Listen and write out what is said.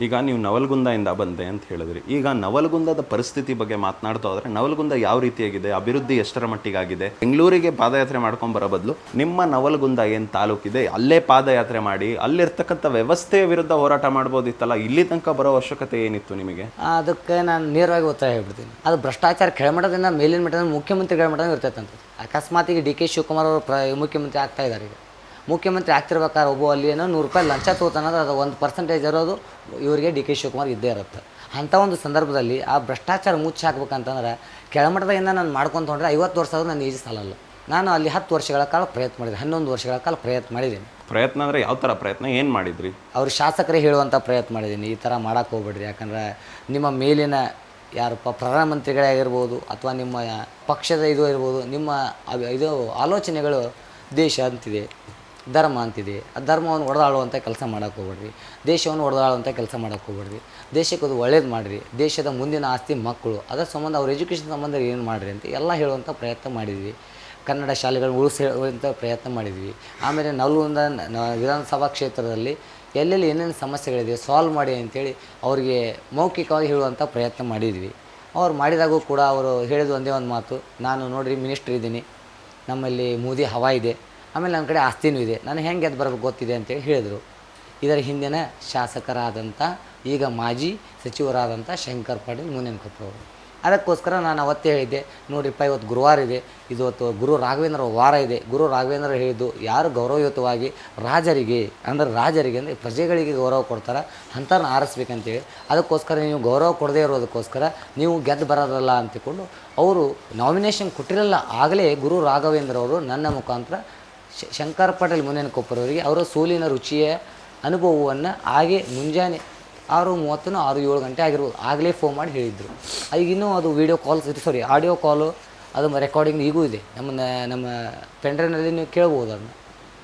ಈಗ ನೀವು ನವಲಗುಂದದಿಂದ ಬಂದೆ ಅಂತ ಹೇಳಿದ್ರಿ. ಈಗ ನವಲಗುಂದದ ಪರಿಸ್ಥಿತಿ ಬಗ್ಗೆ ಮಾತನಾಡ್ತಾ ಹೋದರೆ ನವಲಗುಂದ ಯಾವ ರೀತಿಯಾಗಿದೆ, ಅಭಿವೃದ್ಧಿ ಎಷ್ಟರ ಮಟ್ಟಿಗಾಗಿದೆ? ಬೆಂಗಳೂರಿಗೆ ಪಾದಯಾತ್ರೆ ಮಾಡ್ಕೊಂಡು ಬರೋ ಬದಲು ನಿಮ್ಮ ನವಲಗುಂದ ಏನು ತಾಲೂಕಿದೆ ಅಲ್ಲೇ ಪಾದಯಾತ್ರೆ ಮಾಡಿ ಅಲ್ಲಿರ್ತಕ್ಕಂಥ ವ್ಯವಸ್ಥೆಯ ವಿರುದ್ಧ ಹೋರಾಟ ಮಾಡ್ಬೋದಿತ್ತಲ್ಲ, ಇಲ್ಲಿ ತನಕ ಬರೋ ಅವಶ್ಯಕತೆ ಏನಿತ್ತು ನಿಮಗೆ? ಅದಕ್ಕೆ ನಾನು ನೇರವಾಗಿ ಉತ್ತರ ಹೇಳ್ಬಿಡ್ತೀನಿ. ಅದು ಭ್ರಷ್ಟಾಚಾರ ಕೆಳಮಟ್ಟದಿಂದ ಮೇಲಿನ ಮಟ್ಟದಿಂದ ಮುಖ್ಯಮಂತ್ರಿಗಳ ಮಟ್ಟದಿಂದ ಇರ್ತೈತಂತ. ಅಕಸ್ಮಾತ್ ಈಗ ಡಿ.ಕೆ. ಶಿವಕುಮಾರ್ ಅವರು ಮುಖ್ಯಮಂತ್ರಿ ಆಗ್ತಾ ಇದ್ದಾರೆ. ಈಗ ಮುಖ್ಯಮಂತ್ರಿ ಆಗ್ತಿರ್ಬೇಕಾದ್ರೆ ಒಬ್ಬ ಅಲ್ಲಿ ಏನೋ ₹100 ಲಂಚ ತಗೋತಾನಂದ್ರೆ ಅದು 1% ಇರೋದು ಇವರಿಗೆ ಡಿ.ಕೆ. ಶಿವಕುಮಾರ್ ಇದ್ದೇ ಇರುತ್ತೆ. ಅಂಥ ಒಂದು ಸಂದರ್ಭದಲ್ಲಿ ಆ ಭ್ರಷ್ಟಾಚಾರ ಮುಚ್ಚಿ ಹಾಕ್ಬೇಕಂತಂದ್ರೆ ಕೆಳಮಟ್ಟದಿಂದ ನಾನು ಮಾಡ್ಕೊಂಡು ತೊಗೊಂಡ್ರೆ 50 ವರ್ಷ ಆದರೂ ನನ್ನ ಈಜು ಸಾಲಲ್ಲ. ನಾನು ಅಲ್ಲಿ 10 ವರ್ಷಗಳ ಕಾಲ ಪ್ರಯತ್ನ ಮಾಡಿದೆ, 11 ವರ್ಷಗಳ ಕಾಲ ಪ್ರಯತ್ನ ಮಾಡಿದ್ದೀನಿ. ಪ್ರಯತ್ನ ಅಂದರೆ ಯಾವ ಥರ ಪ್ರಯತ್ನ, ಏನು ಮಾಡಿದ್ರಿ? ಅವ್ರು ಶಾಸಕರೇ ಹೇಳುವಂಥ ಪ್ರಯತ್ನ ಮಾಡಿದ್ದೀನಿ, ಈ ಥರ ಮಾಡೋಕ್ಕೆ ಹೋಗ್ಬೇಡ್ರಿ, ಯಾಕಂದ್ರೆ ನಿಮ್ಮ ಮೇಲಿನ ಯಾರಪ್ಪ ಪ್ರಧಾನಮಂತ್ರಿಗಳೇ ಆಗಿರ್ಬೋದು ಅಥವಾ ನಿಮ್ಮ ಪಕ್ಷದ ಇದು ಇರ್ಬೋದು, ನಿಮ್ಮ ಇದು ಆಲೋಚನೆಗಳು ದೇಶ ಅಂತಿದೆ, ಧರ್ಮ ಅಂತಿದೆ, ಆ ಧರ್ಮವನ್ನು ಒಡೆದಾಳುವಂಥ ಕೆಲಸ ಮಾಡೋಕ್ಕೆ ಹೋಗ್ಬೇಡ್ರಿ, ದೇಶವನ್ನು ಒಡೆದಾಳುವಂಥ ಕೆಲಸ ಮಾಡೋಕ್ಕೆ ಹೋಗ್ಬೇಡ್ರಿ, ದೇಶಕ್ಕೆ ಅದು ಒಳ್ಳೇದು ಮಾಡಿರಿ, ದೇಶದ ಮುಂದಿನ ಆಸ್ತಿ ಮಕ್ಕಳು, ಅದರ ಸಂಬಂಧ ಅವ್ರ ಎಜುಕೇಷನ್ ಸಂಬಂಧ ಏನು ಮಾಡಿರಿ ಅಂತ ಎಲ್ಲ ಹೇಳುವಂಥ ಪ್ರಯತ್ನ ಮಾಡಿದ್ವಿ. ಕನ್ನಡ ಶಾಲೆಗಳನ್ನ ಉಳಿಸುವಂಥ ಪ್ರಯತ್ನ ಮಾಡಿದ್ವಿ. ಆಮೇಲೆ ನವಲಗುಂದ ವಿಧಾನಸಭಾ ಕ್ಷೇತ್ರದಲ್ಲಿ ಎಲ್ಲೆಲ್ಲಿ ಏನೇನು ಸಮಸ್ಯೆಗಳಿದೆ ಸಾಲ್ವ್ ಮಾಡಿ ಅಂತೇಳಿ ಅವರಿಗೆ ಮೌಖಿಕವಾಗಿ ಹೇಳುವಂಥ ಪ್ರಯತ್ನ ಮಾಡಿದ್ವಿ. ಅವ್ರು ಮಾಡಿದಾಗೂ ಕೂಡ ಅವರು ಹೇಳಿದ ಒಂದೇ ಒಂದು ಮಾತು, ನಾನು ನೋಡಿರಿ ಮಿನಿಸ್ಟ್ರ್ ಇದ್ದೀನಿ, ನಮ್ಮಲ್ಲಿ ಮೋದಿ ಹವಾ ಇದೆ, ಆಮೇಲೆ ನನ್ನ ಕಡೆ ಆಸ್ತಿನೂ ಇದೆ, ನನಗೆ ಹೆಂಗೆ ಅದು ಬರಬೇಕು ಗೊತ್ತಿದೆ ಅಂತೇಳಿ ಹೇಳಿದರು. ಇದರ ಹಿಂದಿನ ಶಾಸಕರಾದಂಥ ಈಗ ಮಾಜಿ ಸಚಿವರಾದಂಥ ಶಂಕರ್ ಪಾಟೀಲ್ ಮುನೇನಕೊಪ್ಪ ಅವರು. ಅದಕ್ಕೋಸ್ಕರ ನಾನು ಅವತ್ತೇ ಹೇಳಿದ್ದೆ, ನೋಡಿರಿಪ್ಪ ಇವತ್ತು ಗುರುವಾರ ಇದೆ, ಇವತ್ತು ಗುರು ರಾಘವೇಂದ್ರ ವಾರ ಇದೆ. ಗುರು ರಾಘವೇಂದ್ರ ಹೇಳಿದ್ದು ಯಾರು ಗೌರವಯುತವಾಗಿ ರಾಜರಿಗೆ ಅಂದರೆ ಪ್ರಜೆಗಳಿಗೆ ಗೌರವ ಕೊಡ್ತಾರೆ ಅಂಥವ್ರನ್ನ ಆರಿಸ್ಬೇಕಂತೇಳಿ, ಅದಕ್ಕೋಸ್ಕರ ನೀವು ಗೌರವ ಕೊಡದೇ ಇರೋದಕ್ಕೋಸ್ಕರ ನೀವು ಗೆದ್ದು ಬರೋದಲ್ಲ ಅಂತಿಕೊಂಡು ಅವರು ನಾಮಿನೇಷನ್ ಕೊಟ್ಟಿರಲ್ಲ. ಆಗಲೇ ಗುರು ರಾಘವೇಂದ್ರ ಅವರು ನನ್ನ ಮುಖಾಂತರ ಶಂಕರ್ ಪಾಟೀಲ್ ಮುನೇನಕೊಪ್ಪರವರಿಗೆ ಅವರ ಸೋಲಿನ ರುಚಿಯ ಅನುಭವವನ್ನು ಹಾಗೆ ಮುಂಜಾನೆ 6:30 6-7 ಗಂಟೆ ಆಗಿರ್ಬೋದು ಆಗಲೇ ಫೋನ್ ಮಾಡಿ ಹೇಳಿದರು. ಈಗಿನ್ನೂ ಅದು ಆಡಿಯೋ ಕಾಲು ಅದು ರೆಕಾರ್ಡಿಂಗ್ ಈಗೂ ಇದೆ, ನಮ್ಮ ಪೆನ್ಡ್ರೈವ್ನಲ್ಲಿ ನೀವು ಕೇಳ್ಬೋದು ಅದನ್ನು.